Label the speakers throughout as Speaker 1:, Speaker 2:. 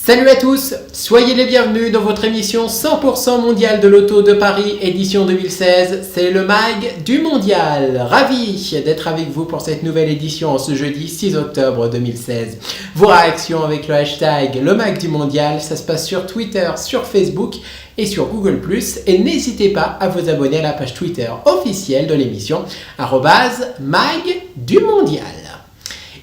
Speaker 1: Salut à tous, soyez les bienvenus dans votre émission 100% mondiale de l'auto de Paris, édition 2016. C'est le MAG du mondial. Ravi d'être avec vous pour cette nouvelle édition en ce jeudi 6 octobre 2016. Vos réactions avec le hashtag le MAG du mondial, ça se passe sur Twitter, sur Facebook et sur Google+. Et n'hésitez pas à vous abonner à la page Twitter officielle de l'émission, @MAG du mondial.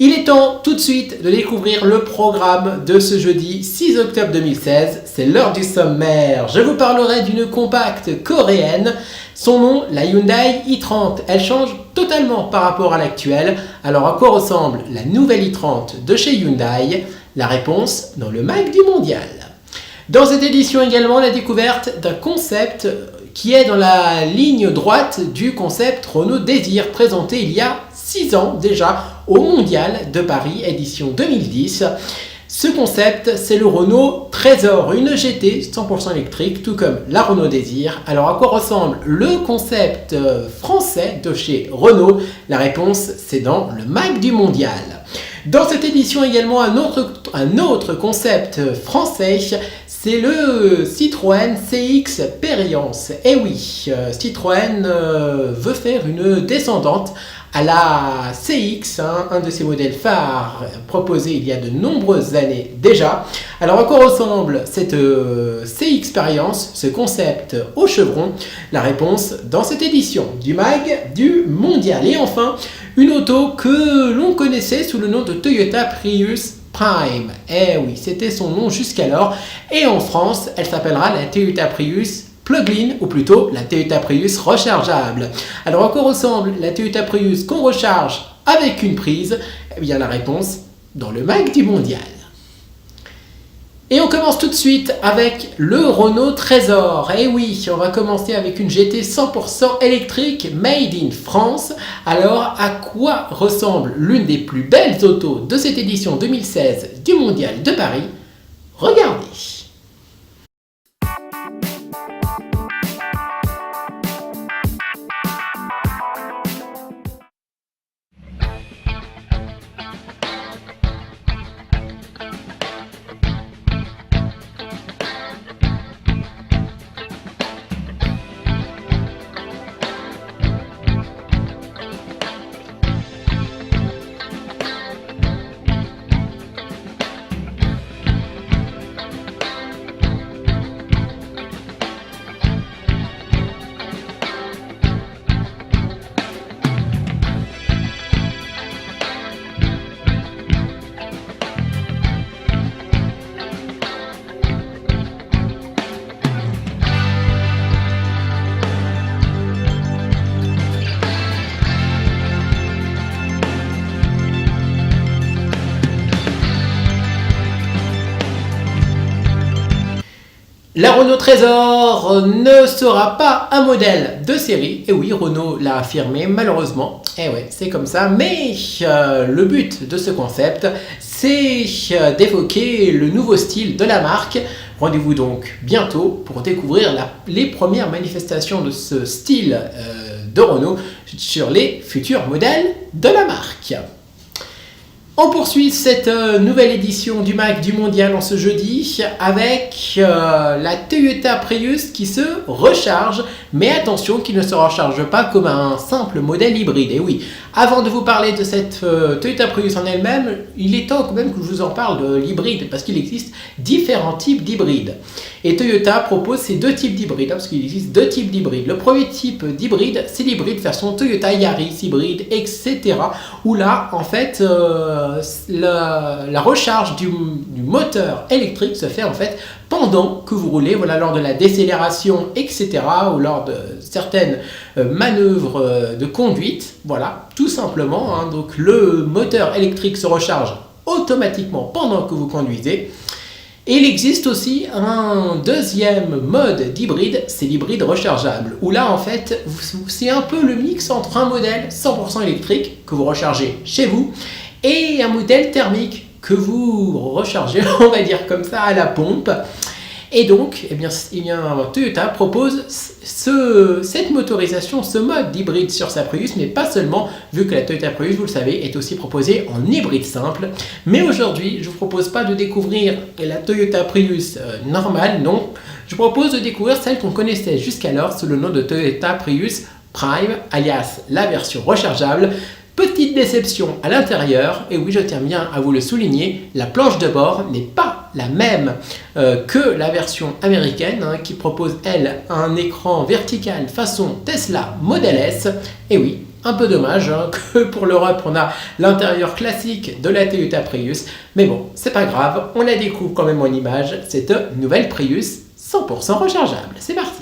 Speaker 1: Il est temps tout de suite de découvrir le programme de ce jeudi 6 octobre 2016. C'est l'heure du sommaire. Je vous parlerai d'une compacte coréenne. Son nom, la Hyundai i30. Elle change totalement par rapport à l'actuelle. Alors à quoi ressemble la nouvelle i30 de chez Hyundai? La réponse dans le MAG du mondial. Dans cette édition également, la découverte d'un concept qui est dans la ligne droite du concept Renault Désir présenté il y a 6 ans déjà au Mondial de Paris, édition 2010. Ce concept, c'est le Renault Trésor, une GT 100% électrique, tout comme la Renault Désir. Alors à quoi ressemble le concept français de chez Renault? La réponse, c'est dans le MAG du Mondial. Dans cette édition également, un autre concept français, c'est le Citroën CX Perience. Et oui, Citroën veut faire une descendante à la CX, un de ses modèles phares proposés il y a de nombreuses années déjà. Alors à quoi ressemble cette CX Perience, ce concept au chevron? La réponse dans cette édition du MAG du mondial. Et enfin, une auto que l'on connaissait sous le nom de Toyota Prius Prime. Eh oui, c'était son nom jusqu'alors. Et en France, elle s'appellera la Toyota Prius Plug-in, ou plutôt la Toyota Prius rechargeable. Alors à quoi ressemble la Toyota Prius qu'on recharge avec une prise? Eh bien la réponse dans le MAG du mondial. Et on commence tout de suite avec le Renault Trésor. Et oui, on va commencer avec une GT 100% électrique made in France. Alors à quoi ressemble l'une des plus belles autos de cette édition 2016 du Mondial de Paris? Regardez. La Renault Trésor ne sera pas un modèle de série. Et oui, Renault l'a affirmé, malheureusement. Et ouais, c'est comme ça. Mais le but de ce concept, c'est d'évoquer le nouveau style de la marque. Rendez-vous donc bientôt pour découvrir les premières manifestations de ce style de Renault sur les futurs modèles de la marque. On poursuit cette nouvelle édition du MAG du mondial en ce jeudi avec la Toyota Prius qui se recharge, mais attention, qui ne se recharge pas comme un simple modèle hybride. Et oui, avant de vous parler de cette Toyota Prius en elle-même, il est temps quand même que je vous en parle de l'hybride, parce qu'il existe différents types d'hybrides. Et Toyota propose ces deux types d'hybrides, parce qu'il existe deux types d'hybrides. Le premier type d'hybride, c'est l'hybride version Toyota Yaris hybride, etc. Où là, en fait, la recharge du moteur électrique se fait en fait pendant que vous roulez, voilà, lors de la décélération, etc. ou lors de certaines manœuvres de conduite, voilà, tout simplement. Hein, donc le moteur électrique se recharge automatiquement pendant que vous conduisez. Et il existe aussi un deuxième mode d'hybride, c'est l'hybride rechargeable, où là en fait c'est un peu le mix entre un modèle 100% électrique que vous rechargez chez vous et un modèle thermique que vous rechargez, on va dire comme ça, à la pompe. Et donc, Toyota propose cette motorisation, ce mode d'hybride sur sa Prius, mais pas seulement, vu que la Toyota Prius, vous le savez, est aussi proposée en hybride simple. Mais aujourd'hui, je ne vous propose pas de découvrir la Toyota Prius normale, non. Je vous propose de découvrir celle qu'on connaissait jusqu'alors sous le nom de Toyota Prius Prime, alias la version rechargeable. Petite déception à l'intérieur, et oui, je tiens bien à vous le souligner, la planche de bord n'est pas la même que la version américaine, qui propose, elle, un écran vertical façon Tesla Model S. Et oui, un peu dommage que pour l'Europe, on a l'intérieur classique de la Toyota Prius. Mais bon, c'est pas grave, on la découvre quand même en image, cette nouvelle Prius 100% rechargeable. C'est parti!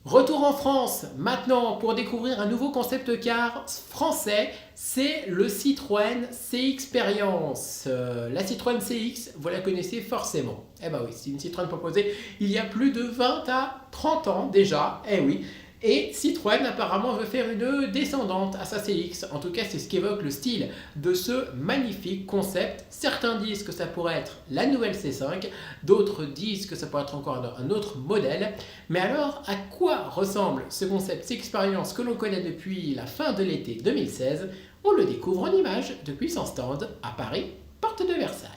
Speaker 1: Retour en France, maintenant pour découvrir un nouveau concept car français, c'est le Citroën C-Experience. La Citroën CX, vous la connaissez forcément. Eh ben oui, c'est une Citroën proposée il y a plus de 20 à 30 ans déjà, eh oui. Et Citroën apparemment veut faire une descendante à sa CX. En tout cas, c'est ce qu'évoque le style de ce magnifique concept. Certains disent que ça pourrait être la nouvelle C5, d'autres disent que ça pourrait être encore un autre modèle. Mais alors, à quoi ressemble ce concept C-Experience que l'on connaît depuis la fin de l'été 2016? On le découvre en images depuis son stand à Paris, porte de Versailles.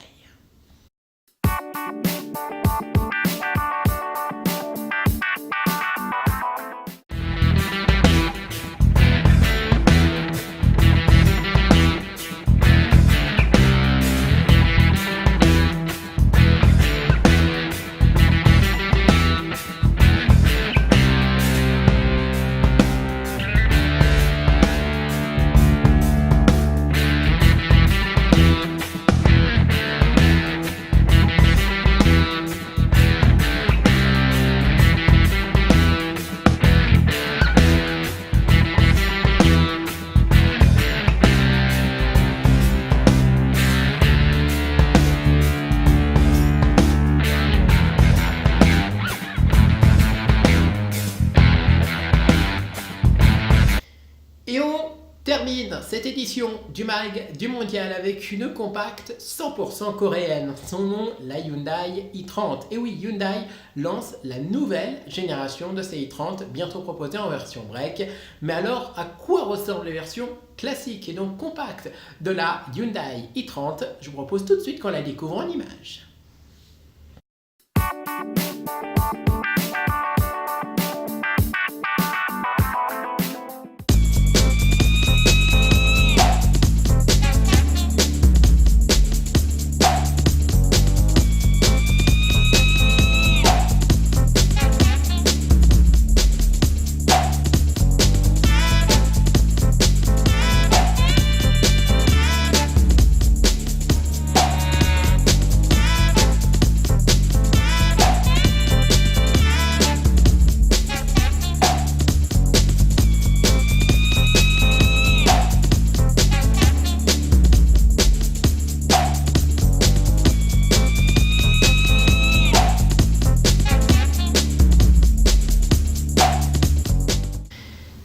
Speaker 1: Et on termine cette édition du MAG du Mondial avec une compacte 100% coréenne. Son nom, la Hyundai i30. Et oui, Hyundai lance la nouvelle génération de ces i30, bientôt proposée en version break. Mais alors, à quoi ressemble les versions classiques et donc compactes de la Hyundai i30? Je vous propose tout de suite qu'on la découvre en images.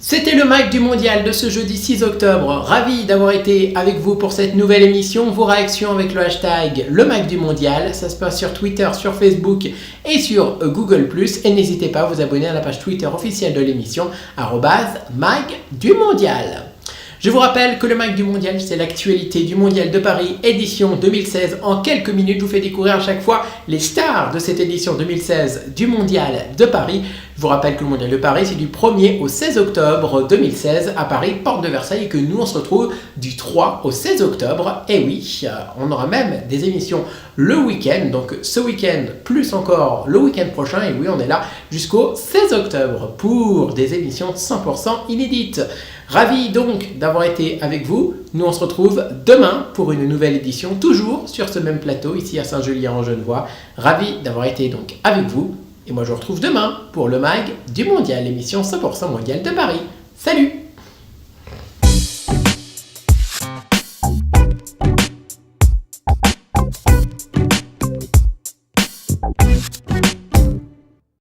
Speaker 1: C'était le MAG du Mondial de ce jeudi 6 octobre. Ravi d'avoir été avec vous pour cette nouvelle émission. Vos réactions avec le hashtag le MAG du Mondial. Ça se passe sur Twitter, sur Facebook et sur Google+. Et n'hésitez pas à vous abonner à la page Twitter officielle de l'émission, @MAG du Mondial. Je vous rappelle que le MAG du Mondial, c'est l'actualité du Mondial de Paris, édition 2016. En quelques minutes, je vous fais découvrir à chaque fois les stars de cette édition 2016 du Mondial de Paris. Je vous rappelle que le Mondial de Paris, c'est du 1er au 16 octobre 2016 à Paris, porte de Versailles, et que nous, on se retrouve du 3 au 16 octobre. Et oui, on aura même des émissions le week-end, donc ce week-end, plus encore le week-end prochain. Et oui, on est là jusqu'au 16 octobre pour des émissions 100% inédites. Ravi donc d'avoir été avec vous. Nous, on se retrouve demain pour une nouvelle édition, toujours sur ce même plateau, ici à Saint-Julien-en-Genevois. Ravi d'avoir été donc avec vous. Et moi, je vous retrouve demain pour le MAG du Mondial, l'émission 100% mondiale de Paris. Salut!